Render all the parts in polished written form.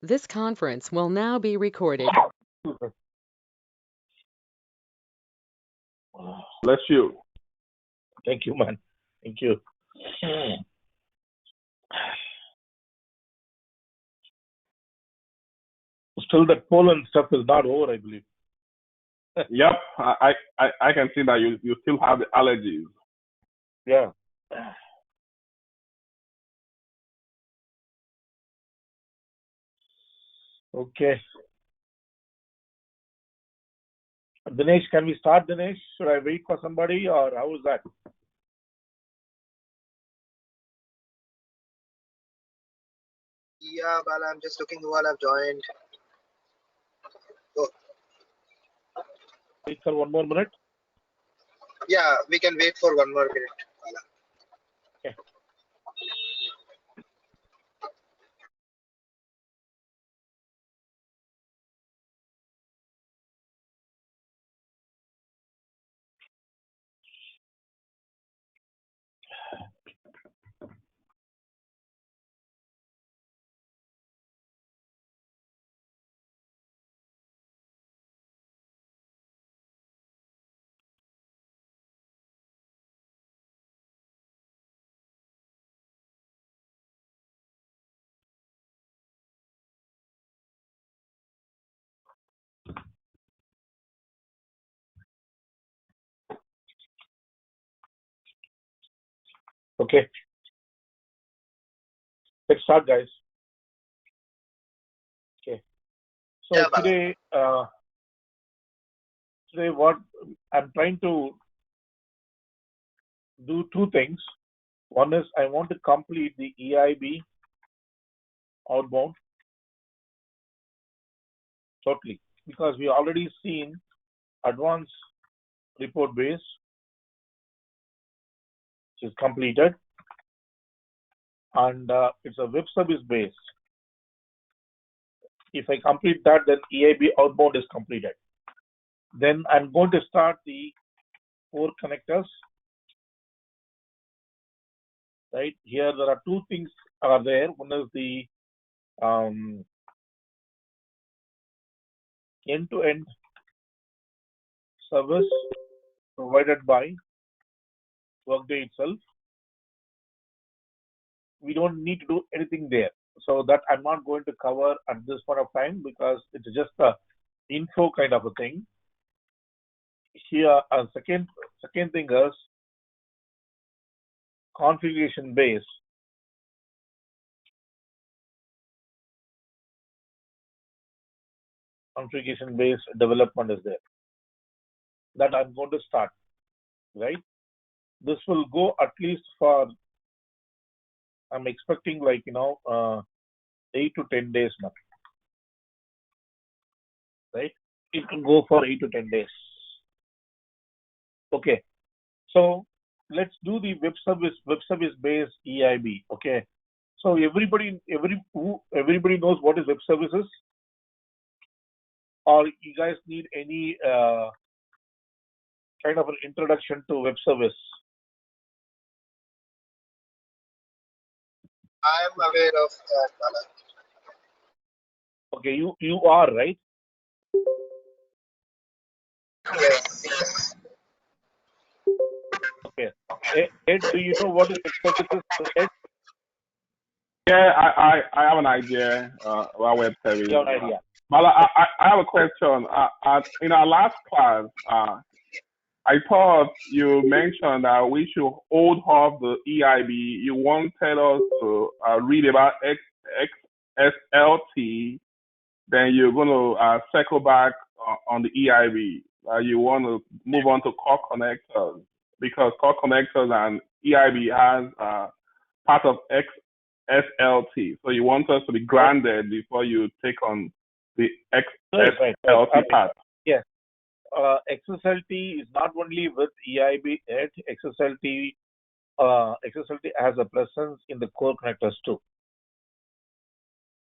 This conference will now be recorded. Bless you. Thank you, man. Thank you. Still, that Poland stuff is not over, I believe. Yep, I can see that you still have the allergies. Yeah. Okay. Dinesh, can we start, Dinesh? Should I wait for somebody or how is that? Yeah, well, I'm just looking while I've joined. Oh. Wait for 1 more minute? Yeah, we can wait for 1 more minute. Okay. Okay. Let's start, guys. Okay. So Yeah, today what I'm trying to do 2 things. One is I want to complete the EIB outbound totally because we already seen advanced report base, which is completed, and it's a web service base. If I complete that, then EIB outbound is completed. Then I'm going to start the 4 connectors. Right here, there are 2 things are there. One is the end-to-end service provided by Workday itself. We don't need to do anything there. So that I'm not going to cover at this point of time because it's just a info kind of a thing. Here, second thing is configuration base. Configuration base development is there. That I'm going to start, right? This will go at least for, I'm expecting 8 to 10 days now, right? It can go for 8 to 10 days. Okay, so let's do the web service based EIB. Okay, so everybody knows what is web services, or you guys need any kind of an introduction to web service? I am aware of that, Bala. Okay, you are right. Yes. Okay, Ed, do you know what is web services? Ed? Yeah, I have an idea about web service. You have an idea. But I have a question. In our last class, I thought you mentioned that we should hold off the EIB. You wanted us to read about XSLT, then you're going to circle back on the EIB. You want to move on to core connectors because core connectors and EIB has part of XSLT. So you want us to be grounded before you take on the XSLT part. Yes. XSLT is not only with EIB, XSLT has a presence in the core connectors too.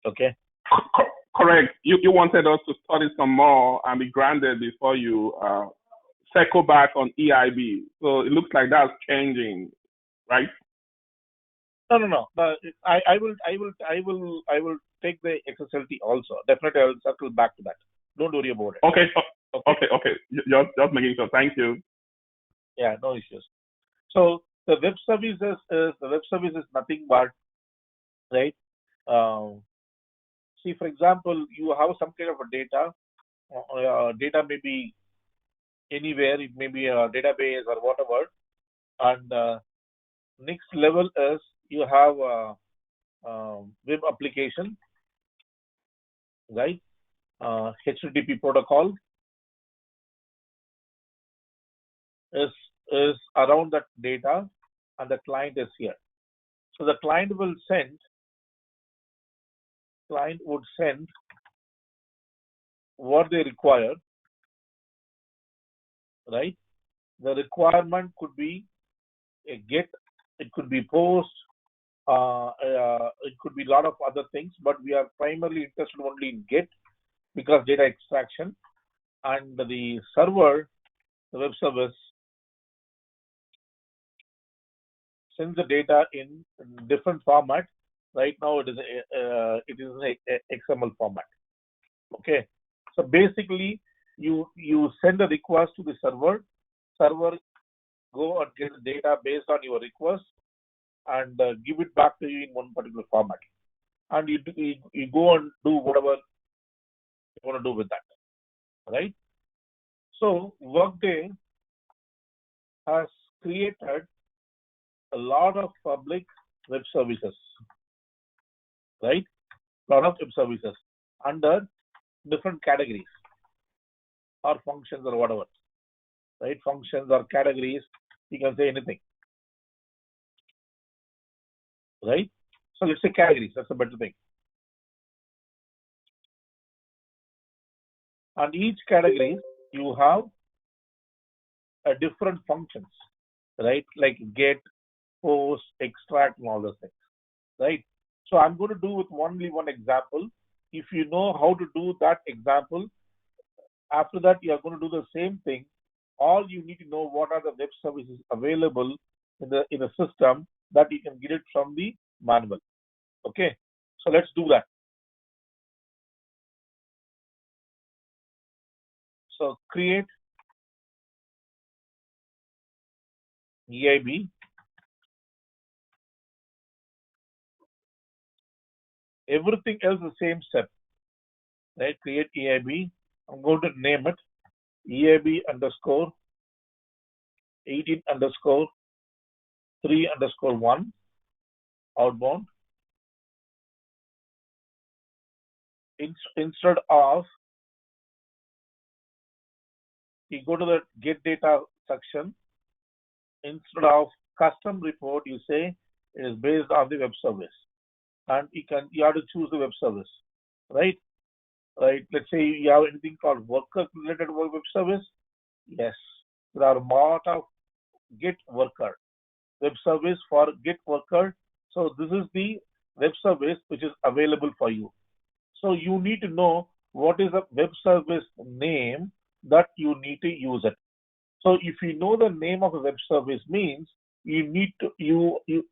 Okay. Correct. You wanted us to study some more and be grounded before you circle back on EIB. So it looks like that's changing, right? No. But I will take the XSLT also. Definitely, I will circle back to that. Don't worry about it. Okay. Okay. Okay. Just making sure. Thank you. Yeah, no issues. So the web service is nothing but, right? See, for example, you have some kind of a data. Data may be anywhere. It may be a database or whatever. And next level is you have a, web application, right? HTTP protocol is around that data, and the client is here. So the client would send what they require, right? The requirement could be a get, it could be post, it could be a lot of other things, but we are primarily interested only in get because data extraction, and the server, the web service, sends the data in different format. Right now, it is a XML format. Okay, so basically, you send a request to the server. Server go and get the data based on your request and give it back to you in one particular format. And you go and do whatever you want to do with that, right? So Workday has created a lot of public web services, right? A lot of web services under different categories or functions or whatever, right? Functions or categories, you can say anything, right? So let's say categories, that's a better thing. And each category, you have a different functions, right? Like get, post, extract, and all those things, right? So I'm going to do with only one example. If you know how to do that example, after that you are going to do the same thing. All you need to know what are the web services available in the system that you can get it from the manual. Okay, so let's do that. So create EIB. Everything else the same step, right? Create EIB. I'm going to name it EIB underscore 18 underscore 3 underscore 1 outbound. Instead of, you go to the get data section. Instead of custom report, you say it is based on the web service, and you have to choose the web service, right? Right. Let's say you have anything called worker related web service. Yes, there are a lot of get worker web service for get worker. So this is the web service which is available for you. So you need to know what is the web service name that you need to use it. So if you know the name of a web service means you need to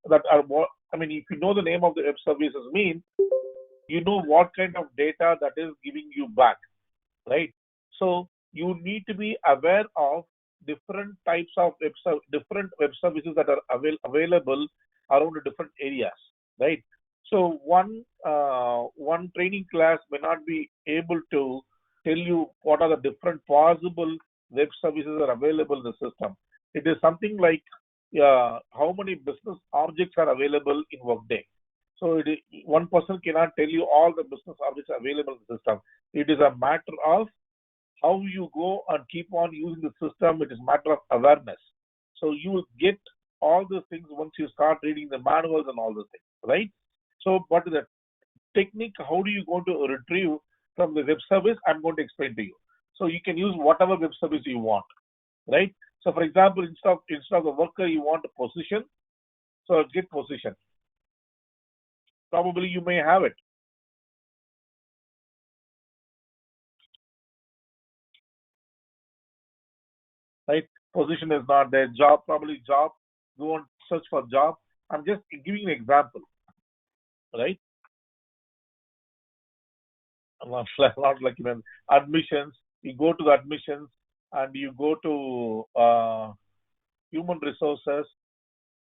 that are what I mean. If you know the name of the web services means you know what kind of data that is giving you back, right? So you need to be aware of different types of different web services that are available around the different areas, right? So one training class may not be able to tell you what are the different possible web services are available in the system. It is something like how many business objects are available in Workday. So one person cannot tell you all the business objects available in the system. It is a matter of how you go and keep on using the system. It is a matter of awareness. So you will get all those things once you start reading the manuals and all those things, right? So what is the technique? How do you going to retrieve from the web service? I'm going to explain to you. So you can use whatever web service you want, right? So for example, instead of the worker, you want a position. So get position. Probably you may have it. Right? Position is not there. Job, probably job. Go and search for job. I'm just giving an example, right? not like admissions. You go to the admissions and you go to human resources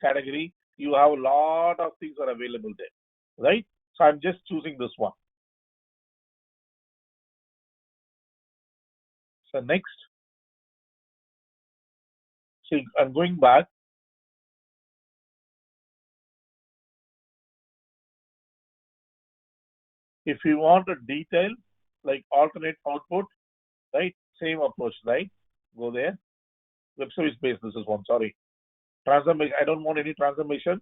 category. You have a lot of things are available there, right? So I'm just choosing this one. So next, so I'm going back. If you want a detail like alternate output, right? Same approach, right? Go there. Web service based. This is one. Sorry. Transformation. I don't want any transformation.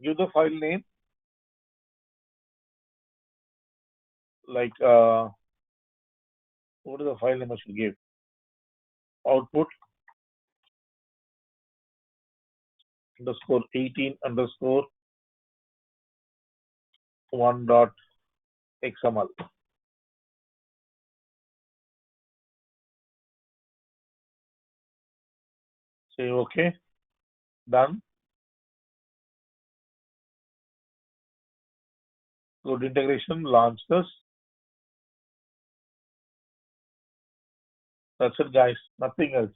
Give the file name like what is the file name I should give? Output underscore 18 underscore 1 dot XML. Say okay. Done. Go to integration. Launch this. That's it, guys. Nothing else.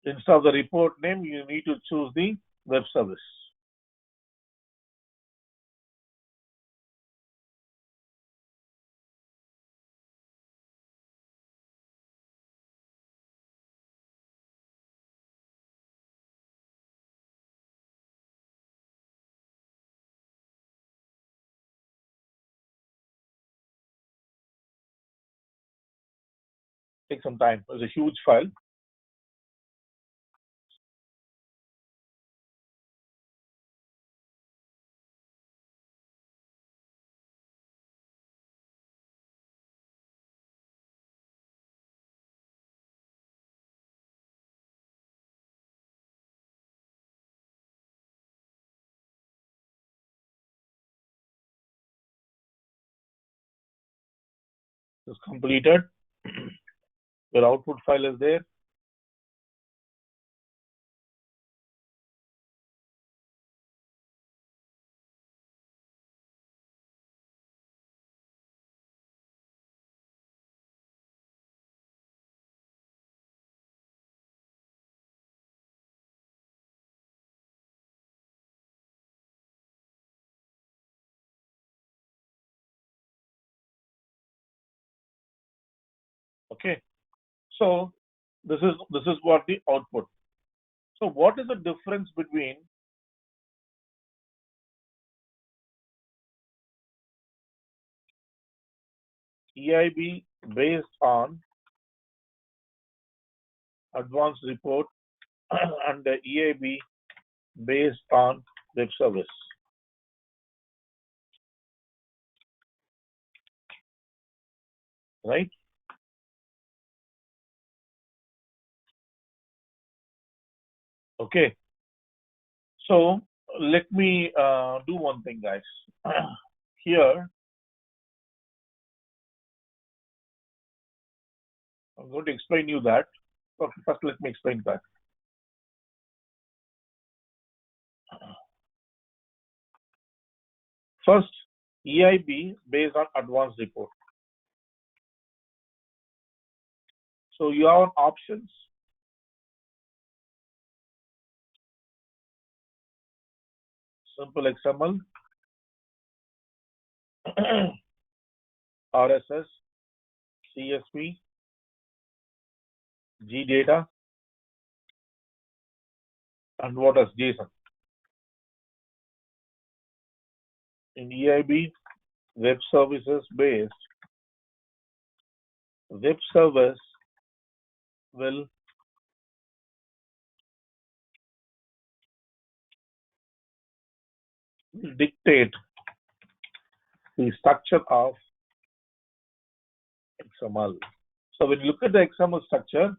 Instead of the report name, you need to choose the web service. Take some time. It's a huge file. It's completed. Your output file is there. Okay. So this is what the output. So what is the difference between EIB based on advanced report and the EIB based on web service? Right? Okay. So let me do one thing, guys. Here, I'm going to explain you that. Okay, first let me explain that. First, EIB based on advanced report. So you have options. Simple XML, RSS, CSV, GData, and what is JSON. In EIB, web services based, web service will dictate the structure of XML. So when you look at the XML structure,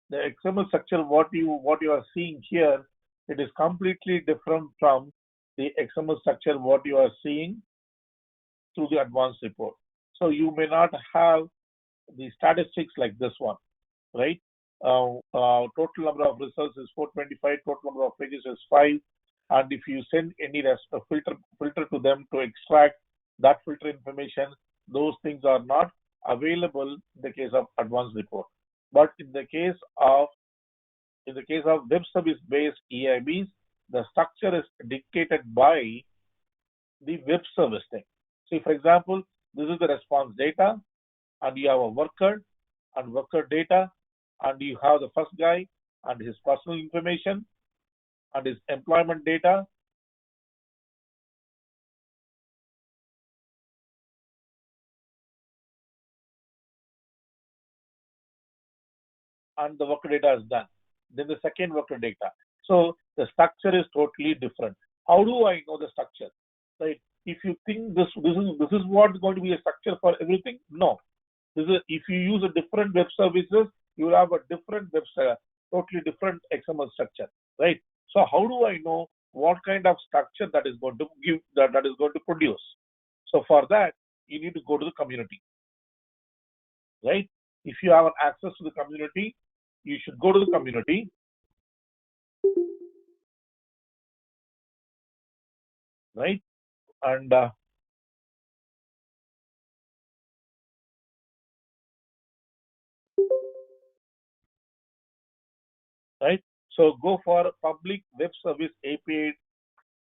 the XML structure, what you are seeing here, it is completely different from the XML structure what you are seeing through the advanced report. So you may not have the statistics like this one, right? Total number of results is 425, total number of pages is 5, and if you send any filter to them to extract that filter information, those things are not available in the case of advanced report. But in the case of web service based EIBs, the structure is dictated by the web service thing. So, for example, this is the response data, and you have a worker and worker data, and you have the first guy and his personal information and his employment data. And the worker data is done. Then the second worker data. So the structure is totally different. How do I know the structure? Right? If you think this is what's going to be a structure for everything, no. This is, if you use a different web services, you will have a different totally different XML structure, right? So how do I know what kind of structure that is going to give that is going to produce? So for that, you need to go to the community, right? If you have access to the community, you should go to the community. Right? And right? So go for public web service API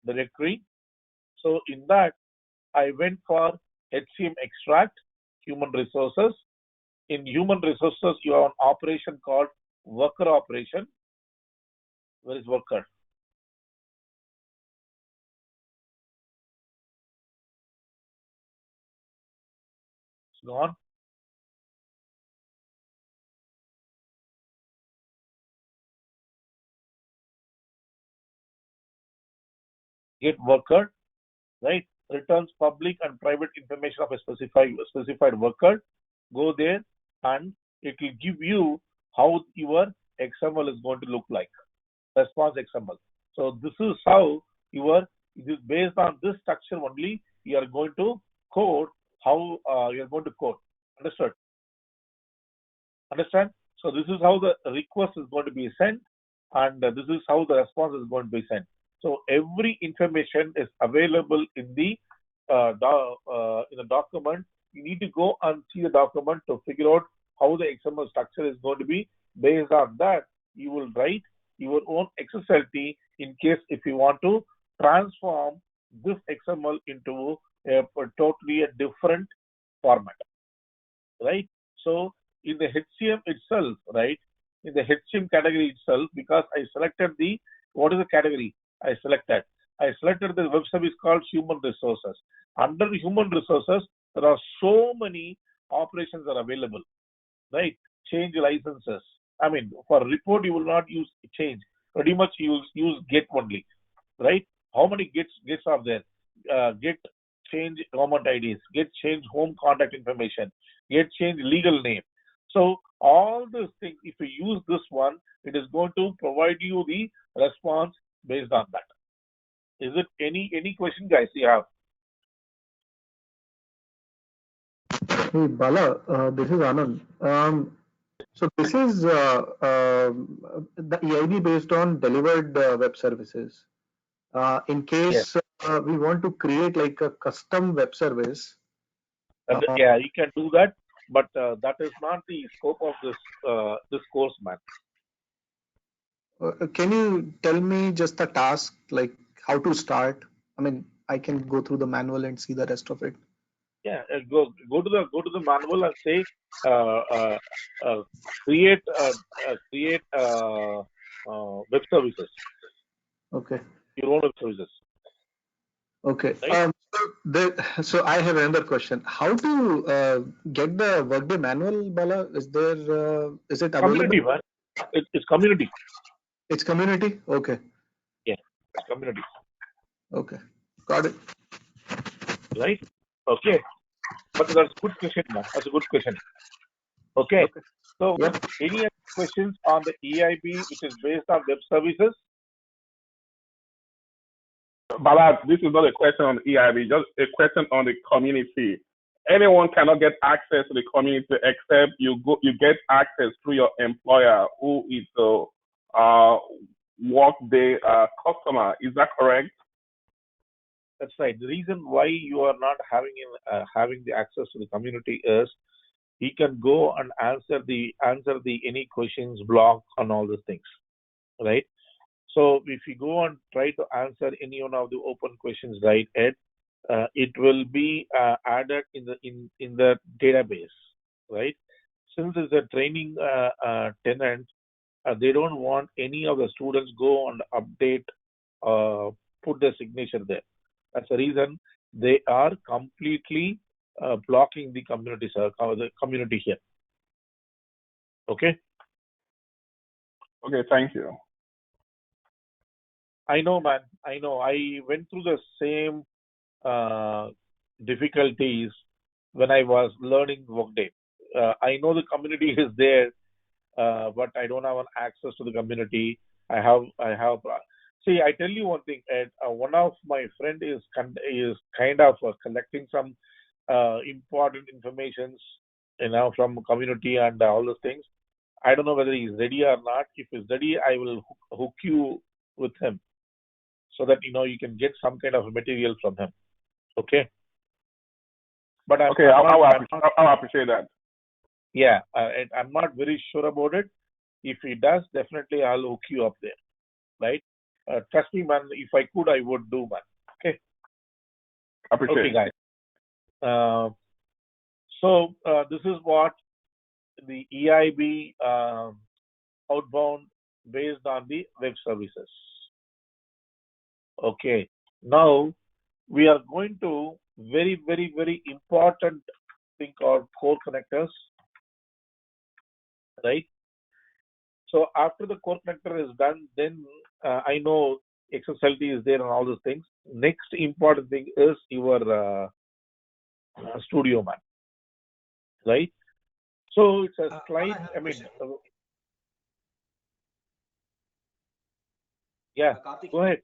directory. So in that, I went for HCM extract, human resources. In human resources, you have an operation called worker operation. Where is worker? It's gone. Get worker, right? Returns public and private information of a specified worker. Go there and it will give you how your XML is going to look like. Response XML. So this is how it is based on this structure only you are going to code how you are going to code. Understood? Understand? So this is how the request is going to be sent, and this is how the response is going to be sent. So every information is available in the document. You need to go and see the document to figure out how the XML structure is going to be. Based on that, you will write your own XSLT in case if you want to transform this XML into a totally a different format, right? So in the HCM itself, right? In the HCM category itself, because I selected what is the category I selected? I selected the web service called human resources. Under the human resources, there are so many operations are available, right? Change licenses. I mean, for report, you will not use change. Pretty much use get only, right? How many gets are there? Get change government IDs, get change home contact information, get change legal name. So all these things, if you use this one, it is going to provide you the response based on that. Is it any question, guys, you have? Hey Bala, this is Anand. So this is the EIB based on delivered web services. In Yes. case we want to create like a custom web service. Yeah, you can do that, but that is not the scope of this course, man. Can you tell me just the task, like how to start? I mean, I can go through the manual and see the rest of it. Yeah, go to the manual and say create web services. Okay. Your own web services. Okay. Right? So I have another question. How to get the Workday manual, Bala? Is it available? Community, man. It's community. It's community? Okay. Yeah, it's community. Okay. Got it. Right? Okay. But that's a good question, man. That's a good question. Okay. So Yep. any other questions on the EIB which is based on web services? Bala, this is not a question on EIB, just a question on the community. Anyone cannot get access to the community except you get access through your employer, who is a Workday customer. Is that correct? That's right. The reason why you are not having the access to the community is he can go and answer the any questions, blog, and all these things, right? So if you go and try to answer any one of the open questions, right, Ed, it will be added in the database, right? Since it's a training tenant, they don't want any of the students go and update, put their signature there. That's the reason they are completely blocking the community here. Okay. Okay, thank you. I know, man. I know. I went through the same difficulties when I was learning Workday. I know the community is there, but I don't have an access to the community. I have. See, I tell you one thing, Ed. One of my friend is kind of collecting some important informations, from community and all those things. I don't know whether he's ready or not. If he's ready, I will hook you with him so that you can get some kind of material from him. Okay. But I'll appreciate that. Yeah, I'm not very sure about it. If he does, definitely I'll hook you up there, right? Trust me, man. If I could, I would do, man. Okay. Appreciate it. Guys. So this is what the EIB outbound based on the web services. Okay. Now we are going to very, very, very important thing called core connectors, right? So after the core connector is done, then I know XSLT is there and all those things. Next important thing is your studio, man, right? So it's a slide. Yeah. Go ahead.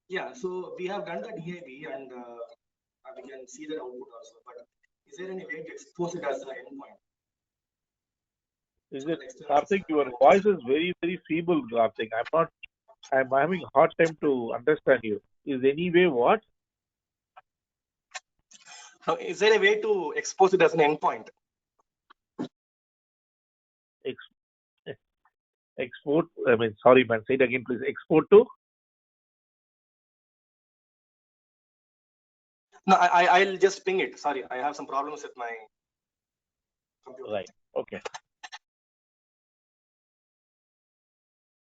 Yeah, so we have done the DIB and we can see the output also. But is there any way to expose it as an endpoint? Is it, Karthik? Your voice is very, very feeble, Karthik. I'm having a hard time to understand you. Is any way what? Is there a way to expose it as an endpoint? Export. Sorry, man. Say it again, please. Export to? No, I'll just ping it. Sorry, I have some problems with my computer. Right. Okay.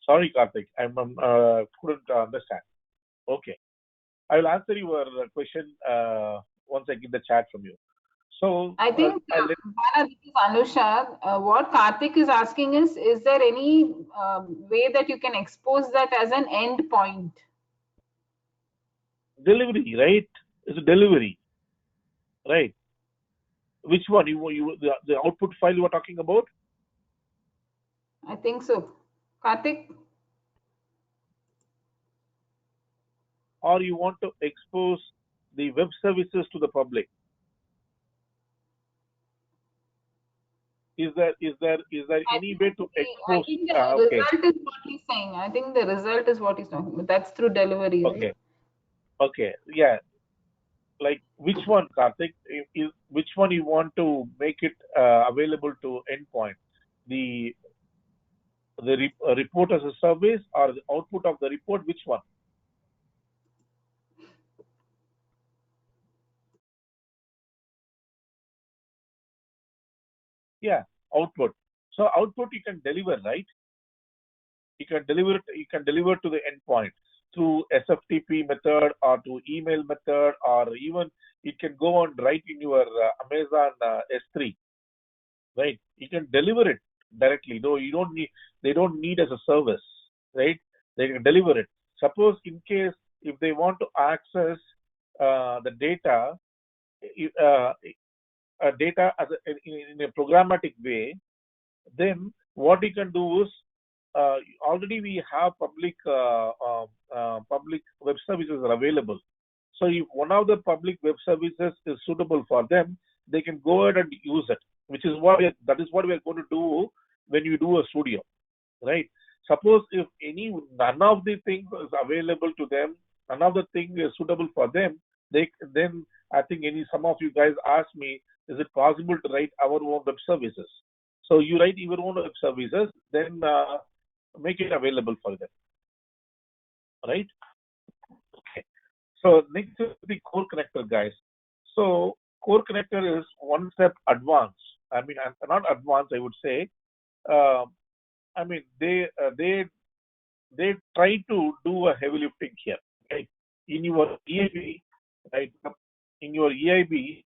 Sorry, Karthik. I couldn't understand. Okay. I will answer your question once I get the chat from you. So I think this is Anusha. What Karthik is asking is there any way that you can expose that as an endpoint? Delivery, right? It's a delivery, right? Which one? The output file you were talking about? I think so. Karthik? Or you want to expose the web services to the public? Is there any way to expose? I think the result is what he's saying. I think the result is what he's talking about. That's through delivery, okay. Right? Okay. Yeah. Like which one, Karthik? Which one you want to make it available to endpoint? The report as a service or the output of the report? Which one? Yeah, output. So output you can deliver, right? You can deliver to the endpoint through SFTP method or to email method, or even it can go on right in your Amazon S3, right? You can deliver it directly. No, they don't need as a service, right? They can deliver it. Suppose in case if they want to access the data, data in a programmatic way, then what you can do is already we have public web services are available. So if one of the public web services is suitable for them, they can go ahead and use it, which is that is what we are going to do when you do a studio, right? Suppose if none of the things is available to them none of the thing is suitable for them, then I think some of you guys asked me, is it possible to write our own web services? So you write your own web services, then make it available for them, right? Okay. So next is the core connector, guys. So core connector is one step advanced. I mean, not advanced, I would say. I mean, they try to do a heavy lifting here, right? In your EIB, right? In your EIB,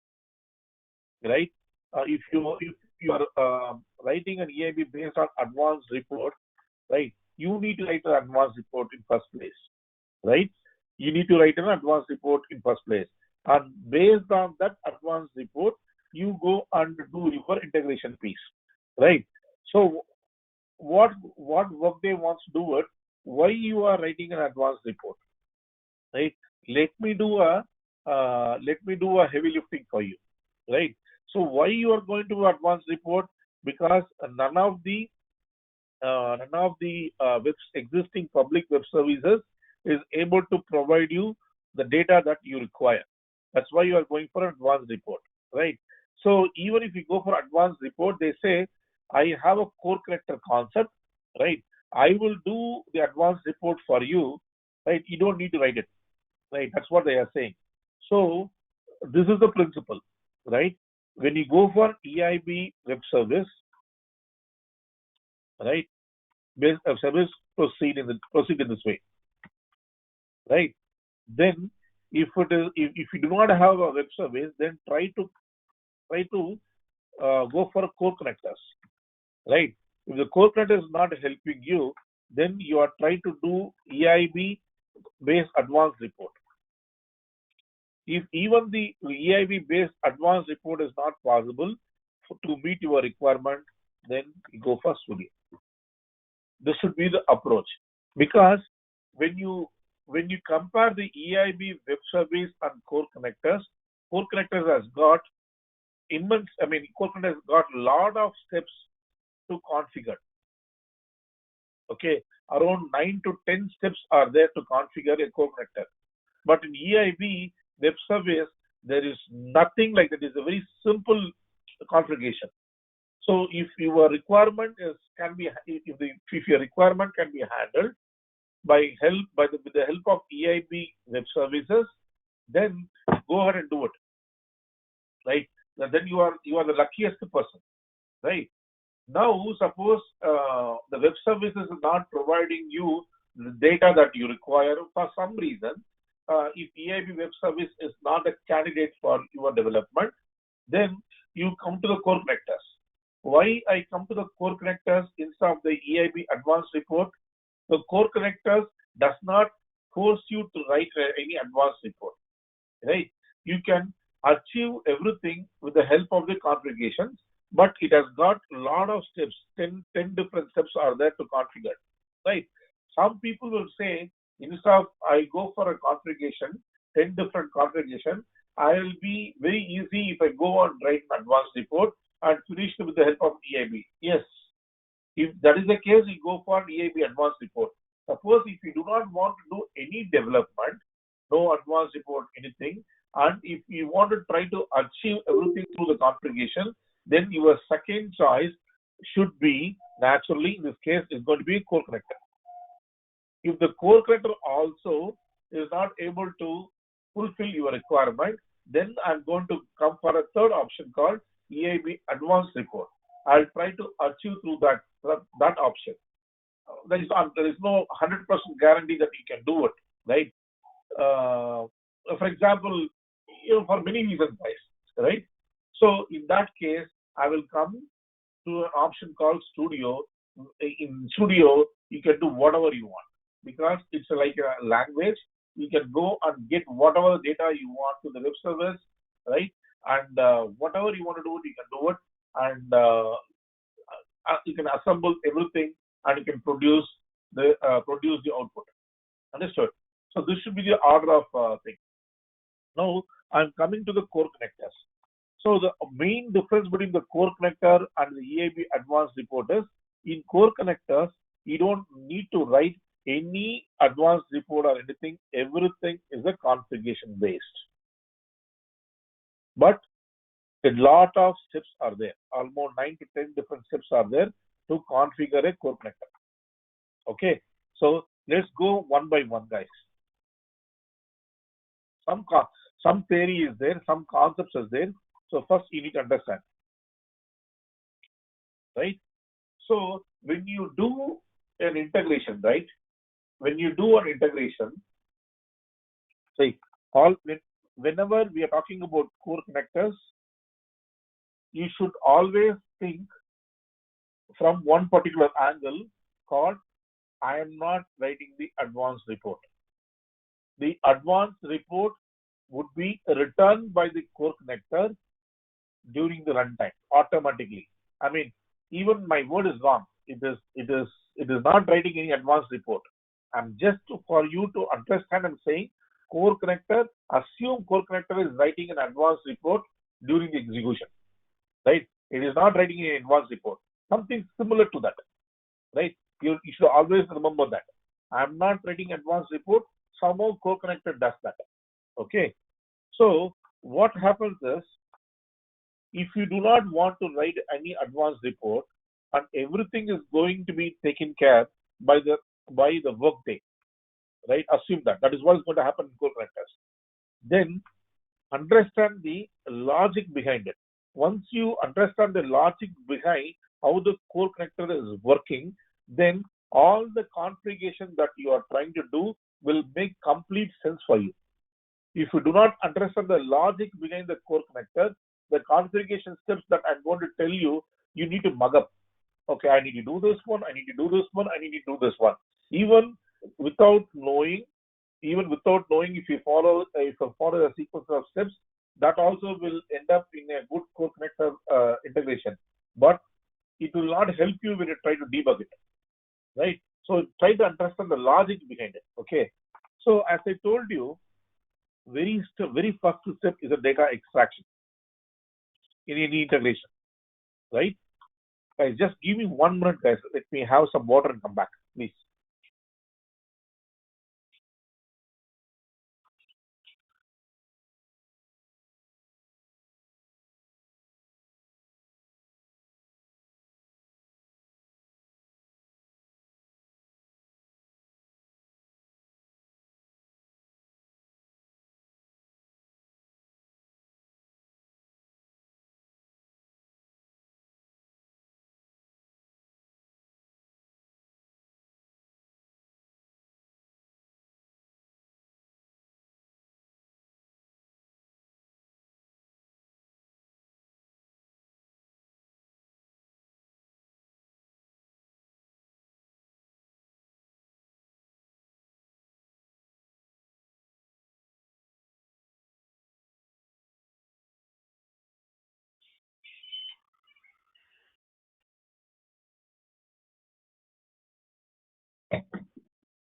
right? If you are writing an EIB based on advanced report, right? You need to write an advanced report in first place, right? You need to write an advanced report in first place, and based on that advanced report, you go and do your integration piece, right? So what Workday wants to do it? Why you are writing an advanced report, right? Let me do a heavy lifting for you, right? So why you are going to advanced report? Because none of the existing public web services is able to provide you the data that you require. That's why you are going for an advanced report, right? So even if you go for advanced report, they say, I have a core connector concept, right? I will do the advanced report for you, right? You don't need to write it, right? That's what they are saying. So this is the principle, right? When you go for EIB web service, right? Service proceed in this way, right? Then if you do not have a web service, then try to go for core connectors, right? If the core connector is not helping you, then you are trying to do EIB based advanced report. If even the EIB based advanced report is not possible to meet your requirement, then you go for Studio. This should be the approach, because when you compare the EIB web service and core connectors has got immense. I mean, core connectors has got a lot of steps to configure. Okay, around 9 to 10 steps are there to configure a core connector. But in EIB web service, there is nothing like that. It's a very simple configuration. So if your requirement if your requirement can be handled with the help of EIB web services, then go ahead and do it, right? Then you are the luckiest person, right? Now suppose the web services is not providing you the data that you require for some reason. If EIB web service is not a candidate for your development, then you come to the core connectors. Why I come to the core connectors instead of the EIB advanced report? The core connectors does not force you to write any advanced report, right? You can achieve everything with the help of the configurations, but it has got a lot of steps. 10 different steps are there to configure, right? Some people will say, instead of I go for a configuration, 10 different configuration, I will be very easy if I go and write an advanced report and finish it with the help of EIB. Yes, if that is the case, you go for EIB advanced report. Suppose if you do not want to do any development, no advanced report, anything, and if you want to try to achieve everything through the configuration, then your second choice should be, naturally, in this case, is going to be core connector. If the core connector also is not able to fulfill your requirement, then I'm going to come for a third option called EIB advanced report. I'll try to achieve through that option. There is no 100% guarantee that you can do it, right? For example, for many reasons, guys, right? So in that case, I will come to an option called Studio. In Studio, you can do whatever you want, because it's like a language. You can go and get whatever data you want to the web service, right? And whatever you want to do, you can do it, and you can assemble everything, and you can produce the output. Understood? So this should be the order of things. Now I'm coming to the core connectors. So the main difference between the core connector and the EIB advanced report is, in core connectors, you don't need to write any advanced report or anything, everything is a configuration based. But a lot of steps are there. Almost 9 to 10 different steps are there to configure a core connector. Okay, so let's go one by one, guys. Some theory is there, some concepts is there. So first you need to understand, right? So when you do an integration, right? When you do an integration, say whenever we are talking about core connectors, you should always think from one particular angle called I am not writing the advanced report. The advanced report would be returned by the core connector during the runtime automatically. I mean, even my word is wrong. It is not writing any advanced report. I'm just for you to understand. I'm saying core connector. Assume core connector is writing an advanced report during the execution, right? It is not writing an advanced report. Something similar to that, right? You should always remember that. I'm not writing advanced report. Somehow core connector does that. Okay. So what happens is, if you do not want to write any advanced report and everything is going to be taken care by the Workday, right? Assume that is what is going to happen in core connectors. Then understand the logic behind it. Once you understand the logic behind how the core connector is working, then all the configuration that you are trying to do will make complete sense for you. If you do not understand the logic behind the core connector, the configuration steps that I'm going to tell you, you need to mug up. Okay, I need to do this one, I need to do this one, I need to do this one. Even without knowing, if you follow a sequence of steps, that also will end up in a good core connector integration. But it will not help you when you try to debug it, right? So try to understand the logic behind it. Okay. So as I told you, very first step is a data extraction in any integration, right? Guys, just give me 1 minute, guys. Let me have some water and come back, please.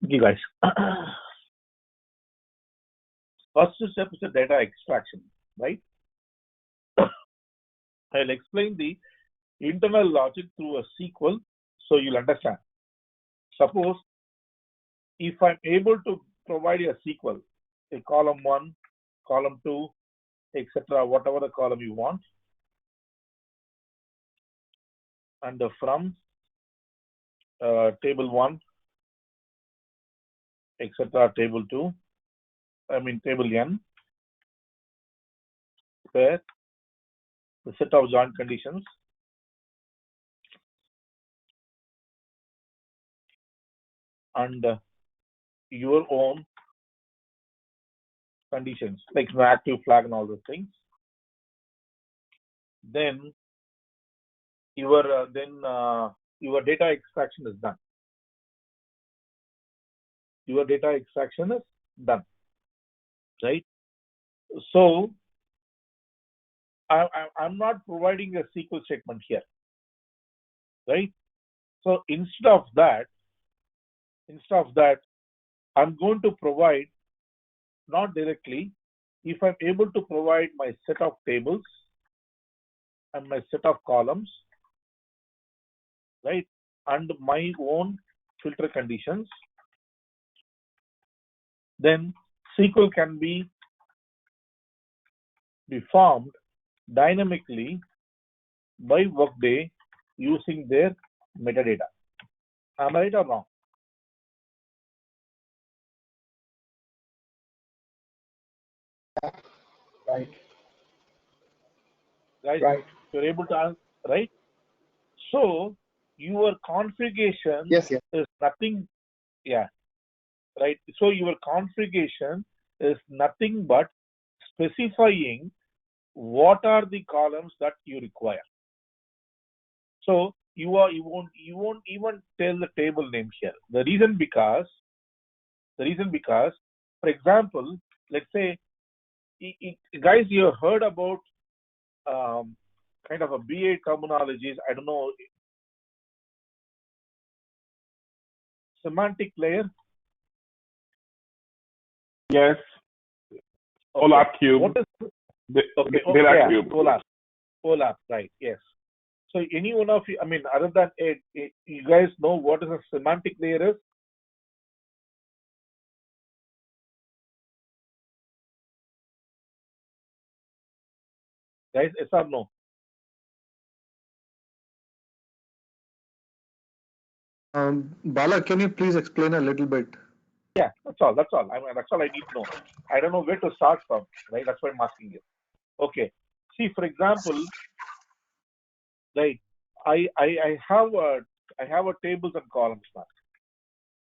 Okay, guys. First step is the data extraction, right? I'll explain the internal logic through a SQL so you'll understand. Suppose if I'm able to provide a SQL, a column 1, column 2, etc., whatever the column you want, and from table 1, etc., table 2, table n, where the set of joint conditions and your own conditions, like no active flag and all those things. Then your data extraction is done. Your data extraction is done, right? So I'm not providing a SQL statement here, right? So instead of that, I'm going to provide, not directly, if I'm able to provide my set of tables and my set of columns, right, and my own filter conditions, then SQL can be formed dynamically by Workday using their metadata. Am I right or wrong? Right. Guys, Right. you're able to answer, right? So your configuration Yes. Yes. is nothing, yeah, right? So your configuration is nothing but specifying what are the columns that you require. So you won't even tell the table name here. The reason because, for example, let's say, guys, you heard about kind of a BA terminologies. I don't know, semantic layer. Yes. Okay. OLAP cube. What is okay? Data cube. OLAP, right? Yes. So any one of you, I mean, other than it, you guys know what is a semantic layer is? Guys, yes or no? Bala, can you please explain a little bit? Yeah, that's all. That's all. I mean, that's all I need to know. I don't know where to start from, right? That's why I'm asking you. Okay. See, for example, right? I have a tables and columns now.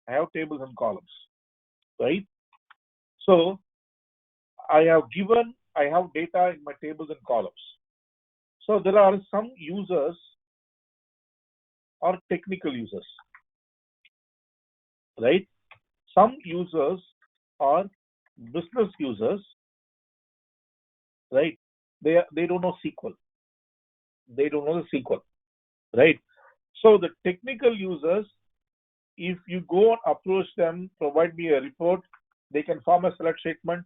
I have tables and columns, right? So I have data in my tables and columns. So there are some users or technical users, right? Some users are business users, right? They don't know SQL. They don't know the SQL, right? So the technical users, if you go and approach them, provide me a report, they can form a select statement,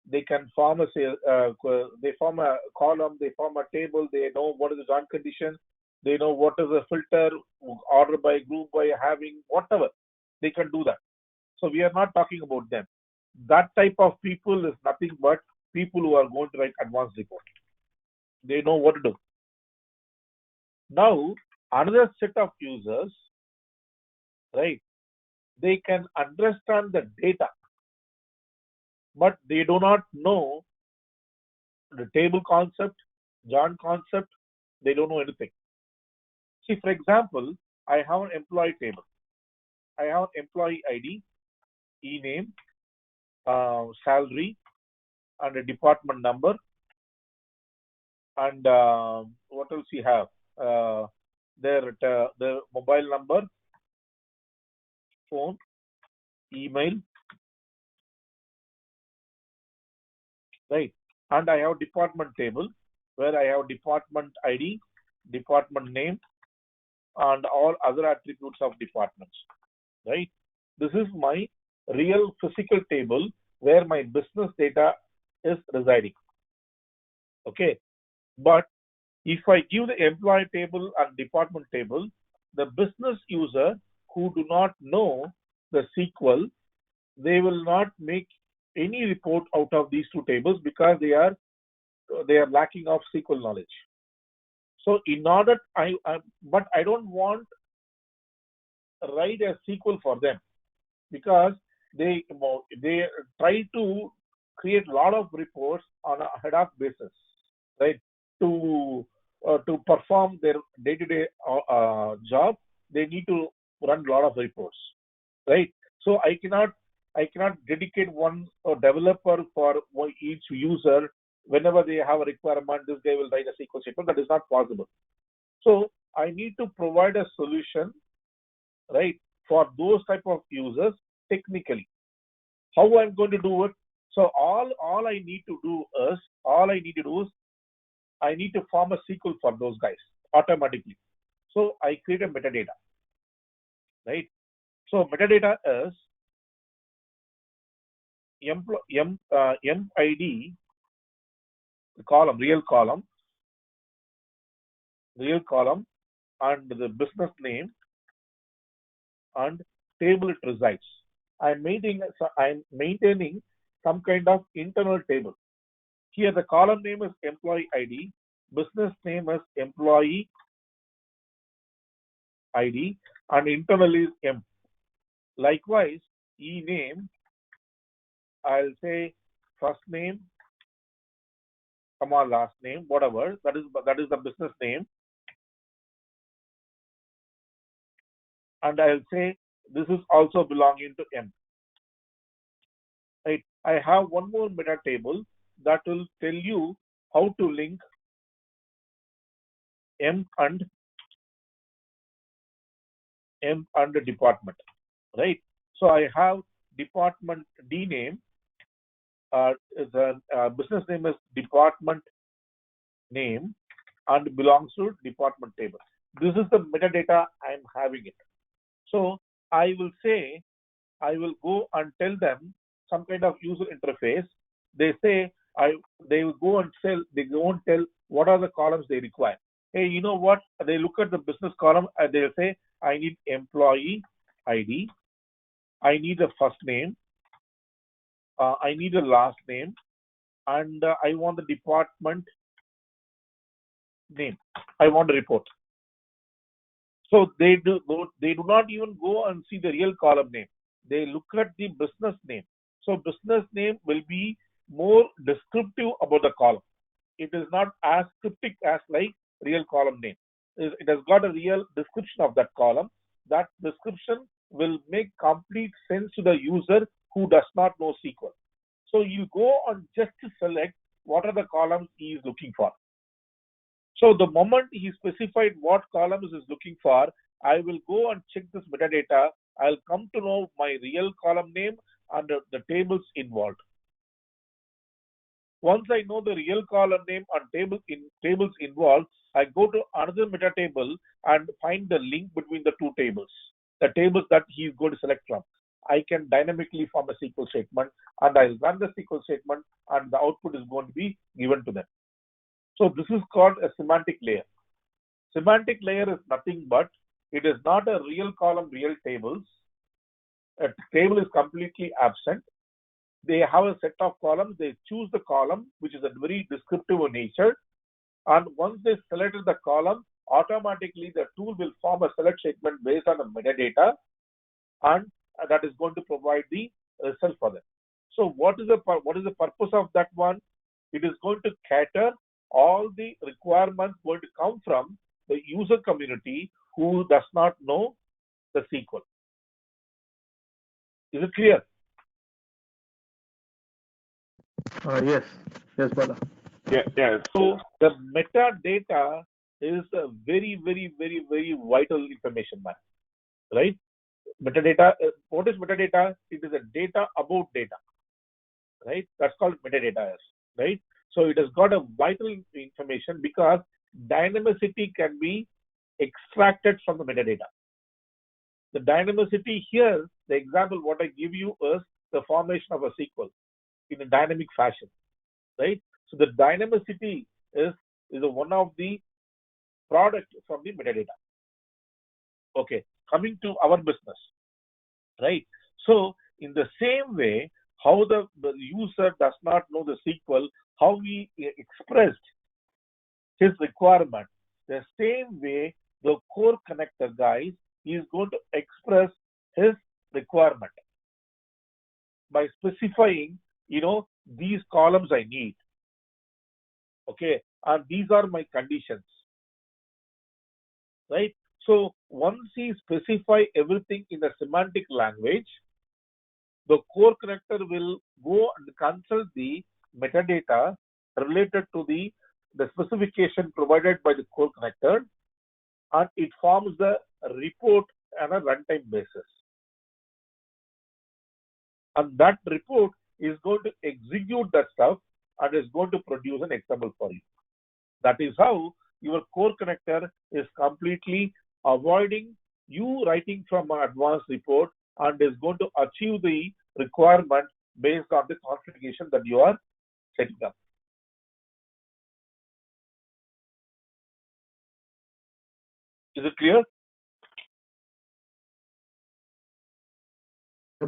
they can form they form a column, they form a table, they know what is the join condition, they know what is the filter, order by, group by, having, whatever. They can do that. So we are not talking about them. That type of people is nothing but people who are going to write advanced report. They know what to do. Now, another set of users, right? They can understand the data, but they do not know the table concept, join concept. They don't know anything. See, for example, I have an employee table. I have employee ID, e-name, salary, and a department number, and what else you have? Their mobile number, phone, email, right? And I have department table where I have department ID, department name, and all other attributes of departments, right? This is my real physical table where my business data is residing. Okay, but if I give the employee table and department table, the business user who do not know the SQL, they will not make any report out of these two tables because they are lacking of SQL knowledge. So in order, but I don't want to write a SQL for them because they try to create a lot of reports on a ad hoc basis, right? To perform their day-to-day job, they need to run a lot of reports, right? So I cannot dedicate one developer for each user. Whenever they have a requirement, this guy will write a SQL statement. That is not possible. So I need to provide a solution, right, for those type of users technically. How I'm going to do it? So all I need to do is I need to form a SQL for those guys automatically. So I create a metadata, right? So metadata is MID column, real column, and the business name and table it resides. I'm maintaining some kind of internal table. Here the column name is employee ID, business name is employee ID, and internal is M. Likewise, E name, I'll say first name, comma last name, whatever. That is the business name. And I'll say this is also belonging to M. Right. I have one more meta table that will tell you how to link M and the department. Right. So I have department D name. The business name is department name and belongs to department table. This is the metadata I'm having it. So I will will go and tell them some kind of user interface. They say they will go and they won't tell what are the columns they require. Hey, you know what? They look at the business column and they'll say, I need employee ID, I need the first name, I need the last name, and I want the department name. I want a report. So they do not even go and see the real column name. They look at the business name. So business name will be more descriptive about the column. It is not as cryptic as like real column name. It has got a real description of that column. That description will make complete sense to the user who does not know SQL. So you go and just select what are the columns he is looking for. So the moment he specified what columns is looking for, I will go and check this metadata. I'll come to know my real column name and the tables involved. Once I know the real column name and tables involved, I go to another meta table and find the link between the two tables, the tables that he is going to select from. I can dynamically form a SQL statement and I'll run the SQL statement and the output is going to be given to them. So this is called a semantic layer. Semantic layer is nothing but it is not a real column, real tables. A table is completely absent. They have a set of columns. They choose the column, which is a very descriptive in nature. And once they selected the column, automatically the tool will form a select statement based on the metadata, and that is going to provide the result for them. So what is the purpose of that one? It is going to cater all the requirements going to come from the user community who does not know the SQL. Is it clear? Yes, Bala. Yeah. So the metadata is a very, very, very, very vital information, man. Right? Metadata. What is metadata? It is a data about data. Right? That's called metadata. Right? So it has got a vital information because dynamicity can be extracted from the metadata. The dynamicity here, the example what I give you is the formation of a SQL in a dynamic fashion, right? So the dynamicity is one of the product from the metadata. Okay, coming to our business, right? So in the same way, how the user does not know the SQL, how we expressed his requirement, the same way the core connector guys is going to express his requirement by specifying, these columns I need. Okay, and these are my conditions, right? So once he specify everything in the semantic language, the core connector will go and consult the metadata related to the specification provided by the core connector, and it forms the report on a runtime basis. And that report is going to execute that stuff and is going to produce an XML for you. That is how your core connector is completely avoiding you writing from an advanced report and is going to achieve the requirement based on the configuration that you are setting up. Is it clear?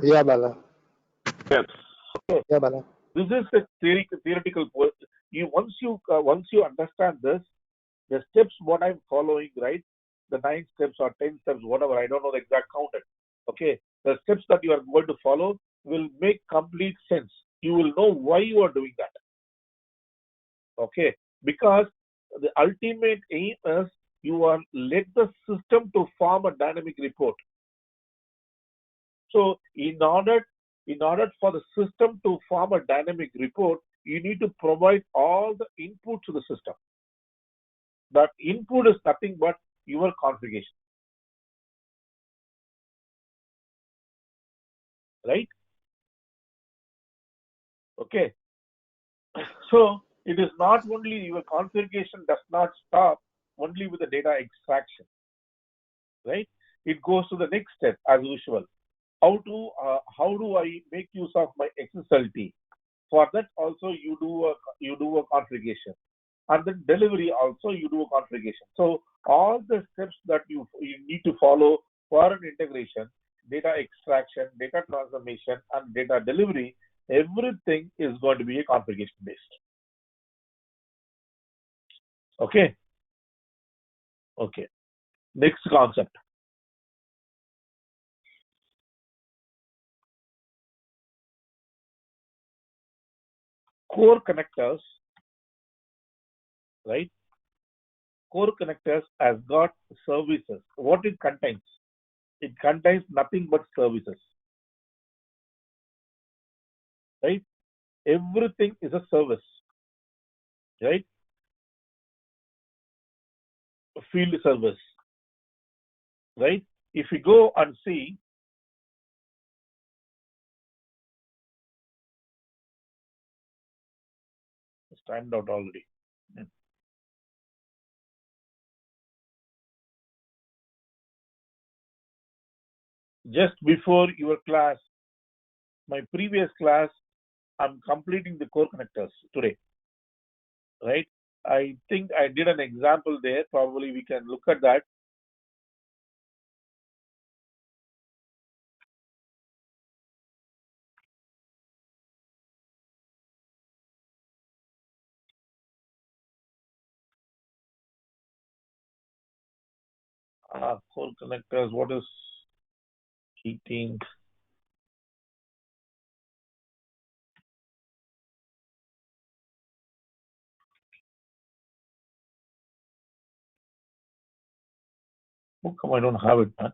Yeah, Bala. Yes. Yeah, Bala. This is a theoretical. Once you understand this, the steps what I'm following, right? The 9 steps or 10 steps, whatever, I don't know the exact count. Okay, the steps that you are going to follow will make complete sense. You will know why you are doing that. Okay, because the ultimate aim is you are let the system to form a dynamic report. So in order for the system to form a dynamic report, you need to provide all the input to the system. That input is nothing but your configuration, right? Okay. So it is not only your configuration does not stop only with the data extraction, right? It goes to the next step as usual. How do I make use of my XSLT? For that also you do a configuration, and then delivery also you do a configuration. So all the steps that you need to follow for an integration, data extraction, data transformation, and data delivery, everything is going to be a configuration based. Okay. Okay. Next concept. Core connectors, right? Core connectors has got services. What it contains? It contains nothing but services, right? Everything is a service, right? Field service, right? If you go and see, it's timed out already. Just before your class, my previous class, I'm completing the core connectors today, right? I think I did an example there. Probably we can look at that. Core connectors, what is heating? How come I don't have it, man?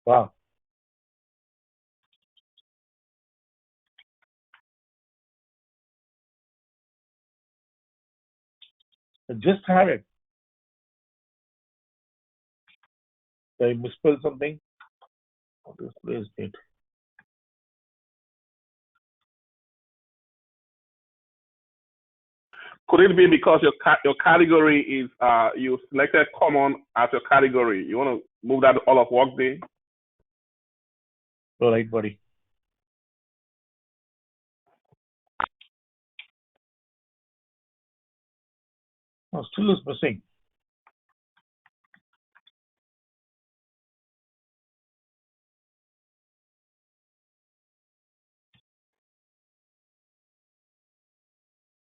Wow. I just had it. Did I misspell something? What is today's date? Could it be because your category is you selected common as your category? You want to move that to all of Workday? All right, buddy. Oh, still is missing.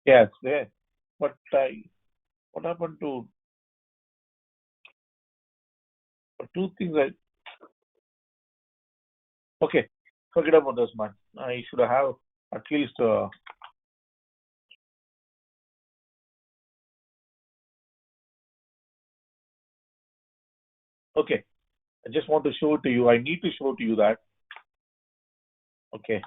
Yes, there. But what happened to two things? Okay, forget about this, man. I should have at least. Okay, I just want to show it to you. I need to show to you that. Okay,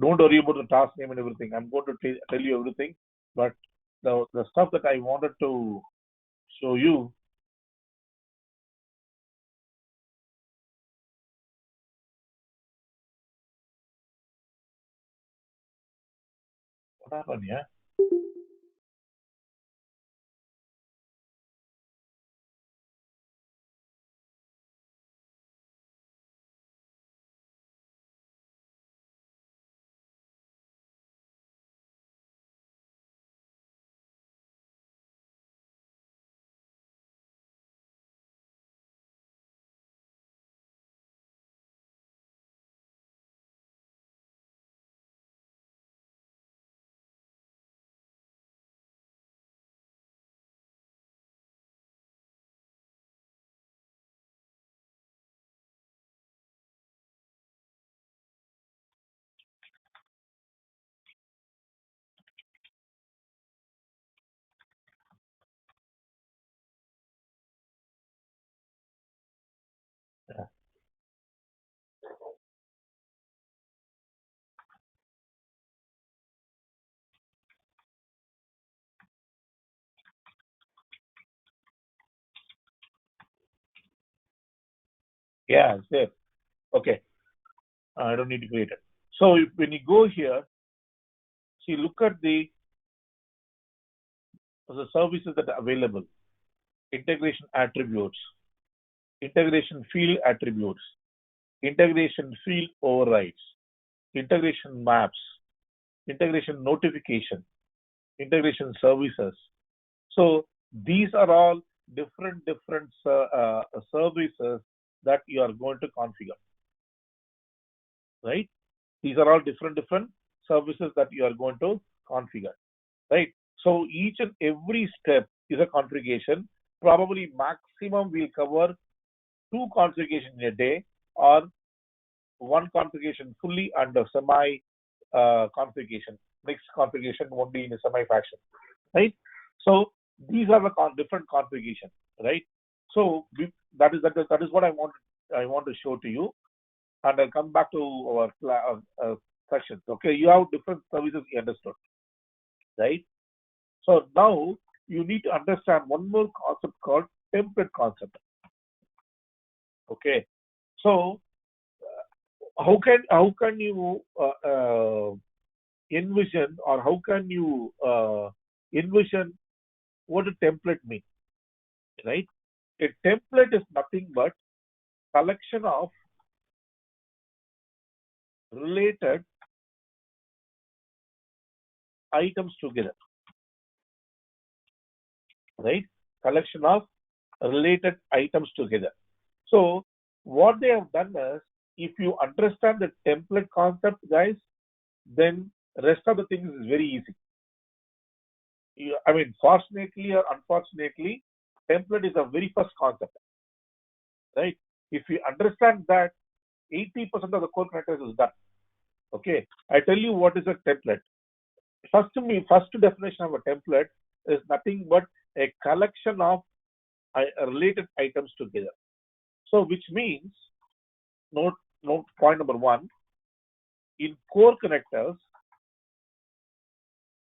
don't worry about the task name and everything. I'm going to tell you everything, but the stuff that I wanted to show you. What happened? Yeah. Yeah, it's there. Okay. I don't need to create it. So when you go here, see, look at the services that are available. Integration attributes, integration field attributes, integration field overrides, integration maps, integration notification, integration services. So these are all different services that you are going to configure, right? These are all different services that you are going to configure, right? So each and every step is a configuration. Probably maximum we'll cover 2 configurations in a day, or 1 configuration fully under semi configuration, mixed configuration only in a semi fashion, right? So these are the different configurations, right? So that is what I want to show to you, and I'll come back to our sessions. Okay, you have different services you understood, right? So now you need to understand one more concept called template concept. Okay, so how can you envision, or how can you envision what a template means, right? A template is nothing but collection of related items together, right? Collection of related items together. So what they have done is, if you understand the template concept, guys, then rest of the things is very easy. I mean, fortunately or unfortunately, template is the very first concept, right? If you understand that, 80% of the core connectors is done. Okay, I tell you what is a template. First definition of a template is nothing but a collection of related items together. So which means, note point number 1, in core connectors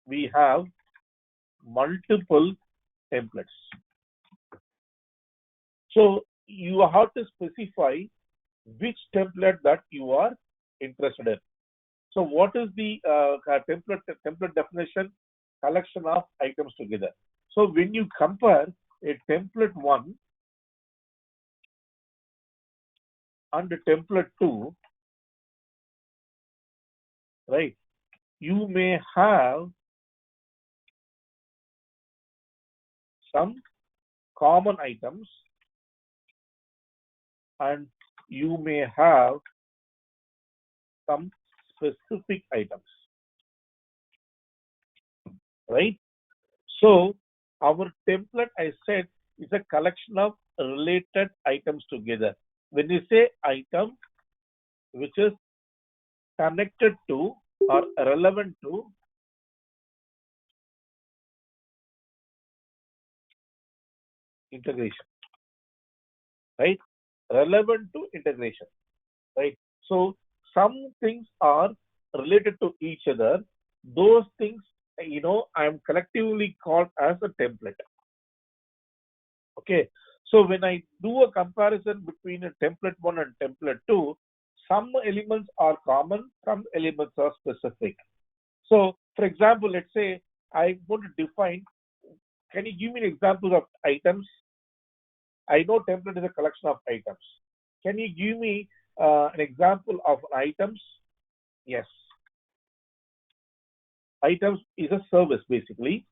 we have multiple templates. So you have to specify which template that you are interested in. So what is the template definition? Collection of items together. So when you compare a template 1 and a template 2, right, you may have some common items and you may have some specific items, right? So our template, I said, is a collection of related items together. When you say item, which is connected to or relevant to integration, right? Relevant to integration, right? So some things are related to each other. Those things, I am collectively called as a template. Okay, so when I do a comparison between a template 1 and template 2, some elements are common, some elements are specific. So for example, let's say I want to define, can you give me an example of items? I know template is a collection of items. Can you give me an example of items? Yes. Items is a service basically.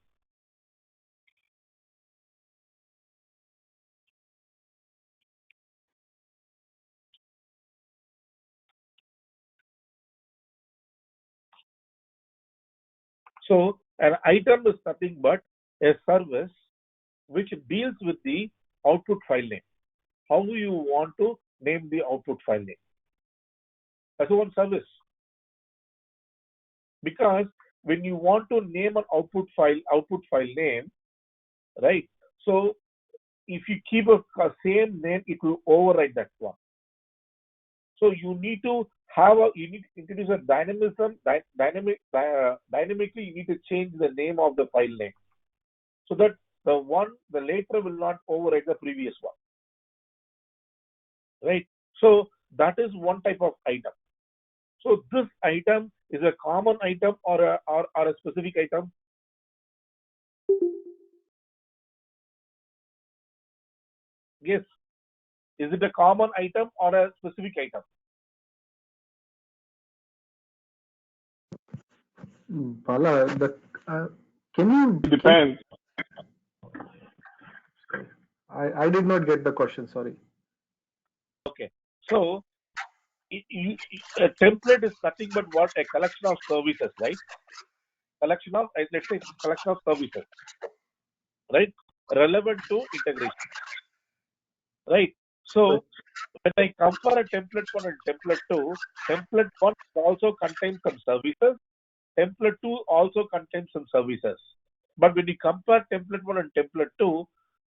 So an item is nothing but a service which deals with the output file name. How do you want to name the output file name? That's one service. Because when you want to name an output file name, right? So if you keep a same name, it will override that one. So you need to introduce a dynamically you need to change the name of the file name, so that the later will not override the previous one, right? So that is one type of item. So this item is a common item or a specific item? Yes. Is it a common item or a specific item? Bala, can you? It depends. I did not get the question. Sorry. Okay. So a template is nothing but what? A collection of services, right? Collection of, let's say, collection of services, right? Relevant to integration, right? So when I compare a template 1 and template 2, template 1 also contains some services. Template 2 also contains some services. But when you compare template 1 and template 2,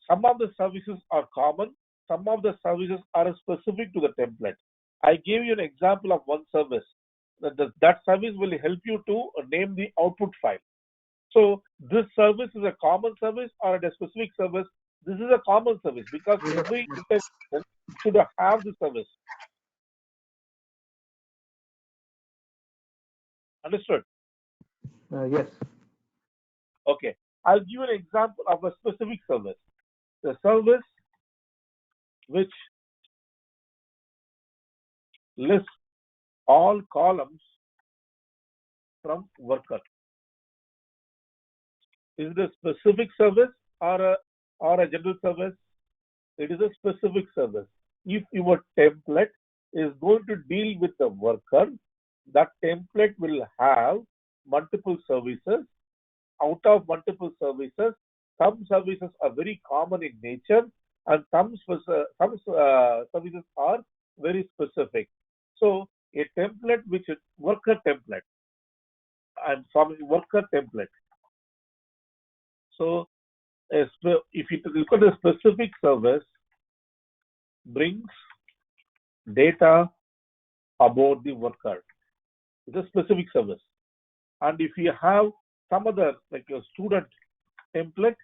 some of the services are common, some of the services are specific to the template. I gave you an example of one service. That service will help you to name the output file. So this service is a common service or a specific service? This is a common service because every integration should have the service. Understood? Yes. Okay. I'll give you an example of a specific service. The service which lists all columns from worker. Is it a specific service or a general service? It is a specific service. If your template is going to deal with the worker, that template will have multiple services. Out of multiple services, some services are very common in nature and some services are very specific. So a template which is worker template and from worker template. So if you look at the specific service, brings data about the worker. It's a specific service. And if you have some other, like a student template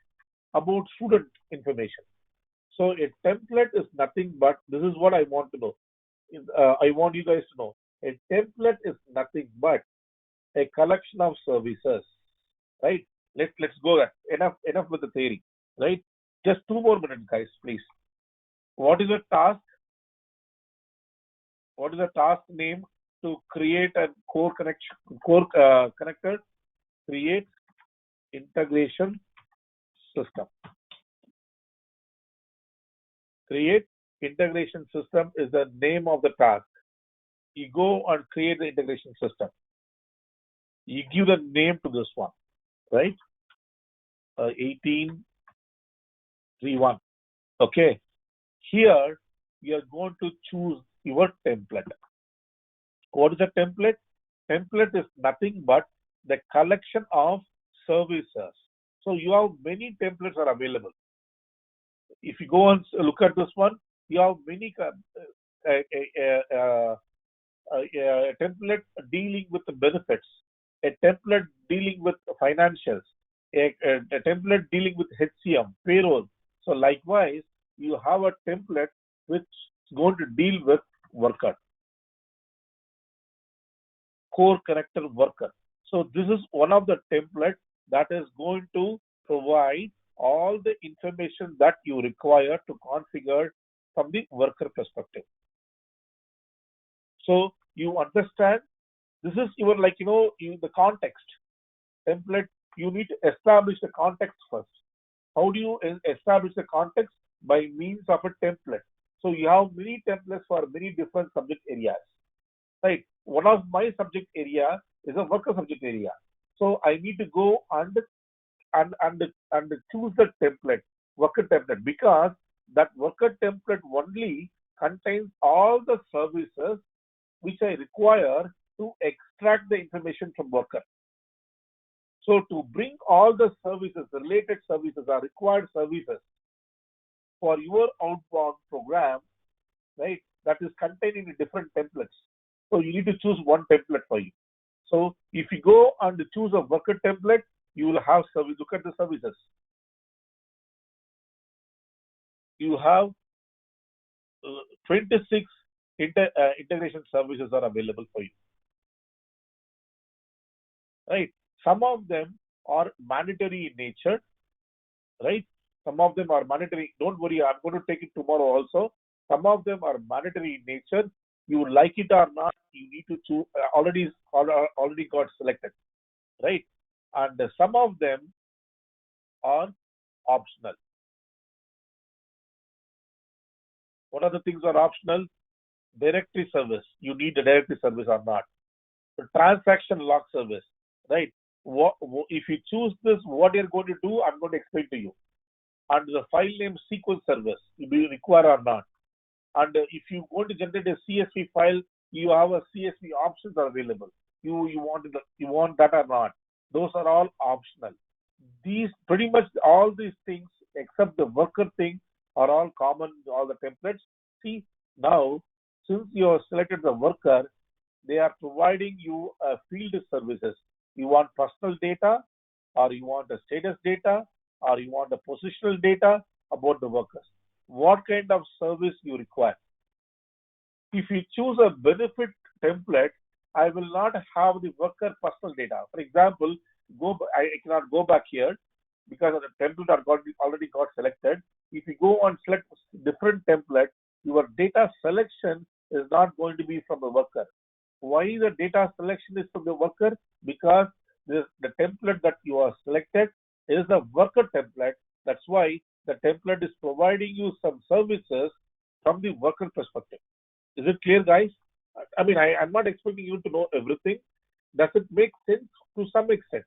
about student information. So a template is nothing but, this is what I want to know. I want you guys to know. A template is nothing but a collection of services, right? Let's go there. Enough with the theory, right? Just 2 more minutes, guys, please. What is a task? What is the task name? To create a core connector, create integration system. Create integration system is the name of the task. You go and create the integration system. You give the name to this one, right? 1831. Okay. Here you are going to choose your template. What is a template? Template is nothing but the collection of services. So you have many templates are available. If you go and look at this one, you have many a template dealing with the benefits, a template dealing with financials, a template dealing with HCM, payroll. So likewise, you have a template which is going to deal with worker, core connector worker. So this is one of the templates that is going to provide all the information that you require to configure from the worker perspective. So you understand, this is your, like, the context. Template, you need to establish the context first. How do you establish the context? By means of a template. So you have many templates for many different subject areas, right? One of my subject area is a worker subject area. So I need to go and choose the template, worker template, because that worker template only contains all the services which I require to extract the information from worker. So to bring all the services, the related services are required services for your outbound program, right? That is contained in different templates. So you need to choose one template for you. So if you go and choose a worker template, you will have service. Look at the services. You have 26 integration services are available for you. Right? Some of them are mandatory in nature. Right? Some of them are mandatory. Don't worry, I'm going to take it tomorrow also. Some of them are mandatory in nature. You like it or not, you need to choose. Already got selected, right? And some of them are optional. What are the things are optional? Directory service. You need a directory service or not? The transaction log service, right? If you choose this, what you're going to do, I'm going to explain to you. And the file name sequence service, do you require or not? And if you want to generate a CSV file, you have a CSV options are available. You want that or not? Those are all optional. These pretty much all these things except the worker thing are all common. All the templates. See now, since you have selected the worker, they are providing you field services. You want personal data, or you want a status data, or you want a positional data about the workers. What kind of service you require? If you choose a benefit template, I will not have the worker personal data. For example, I cannot go back here because the template already got selected. If you go and select different template, your data selection is not going to be from the worker. Why the data selection is from the worker? Because the template that you are selected is a worker template. That's why the template is providing you some services from the worker perspective. Is it clear, guys? I mean, I'm not expecting you to know everything. Does it make sense to some extent?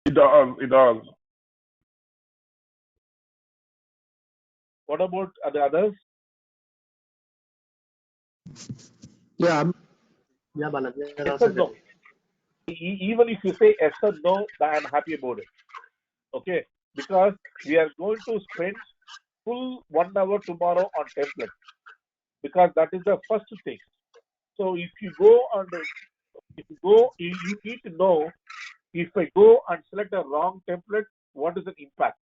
It does. It does. What about the others? Yeah. Yeah, Bala, we are Yes also or no? getting. Even if you say yes or no, I'm happy about it. Okay, because we are going to spend full 1 hour tomorrow on template, because that is the first thing. So if you you need to know, if I go and select a wrong template, what is the impact?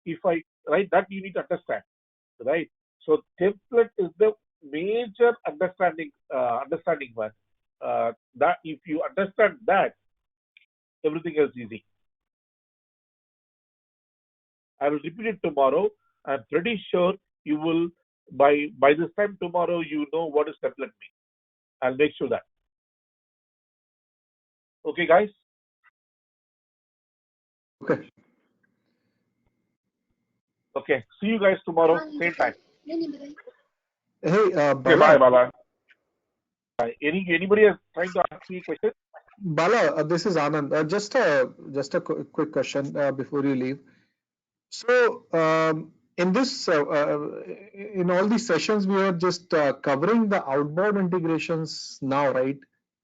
If I right, that you need to understand, right? So template is the major understanding one. That if you understand that, everything else is easy. I will repeat it tomorrow. I'm pretty sure you will by this time tomorrow you know what is template mean. I'll make sure that. Okay, guys. Okay. Okay. See you guys tomorrow, same time. Hey, Okay, bye, Bala. bye. Anybody is trying to ask me a question? Bala, this is Anand. Just a quick question before you leave. So, in this, in all these sessions, we are just covering the outbound integrations now, right?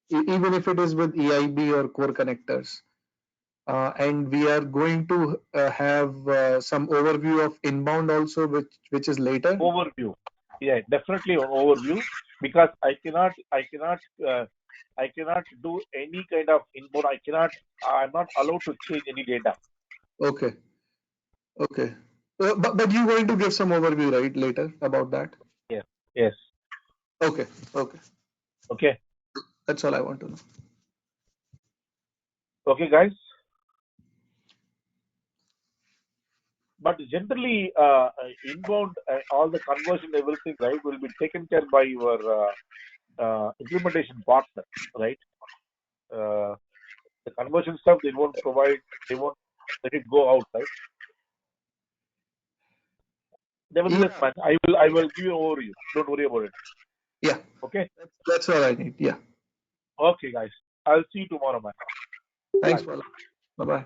Even if it is with EIB or core connectors. And we are going to have some overview of inbound also, which is later. Overview. Yeah, definitely an overview, because I cannot do any kind of inbound. I'm not allowed to change any data. Okay. Okay. But you're going to give some overview, right, later about that? Yes. Yes. Okay. Okay. Okay. That's all I want to know. Okay, guys. But generally, inbound, all the conversion, everything, right, will be taken care by your implementation partner, right? The conversion stuff they won't let it go out, right? Nevertheless, Yeah. man, I will give you an overview. Don't worry about it. Yeah. Okay. That's all I need. Yeah. Okay, guys. I'll see you tomorrow, man. Thanks, Bye. Bala. Bye-bye.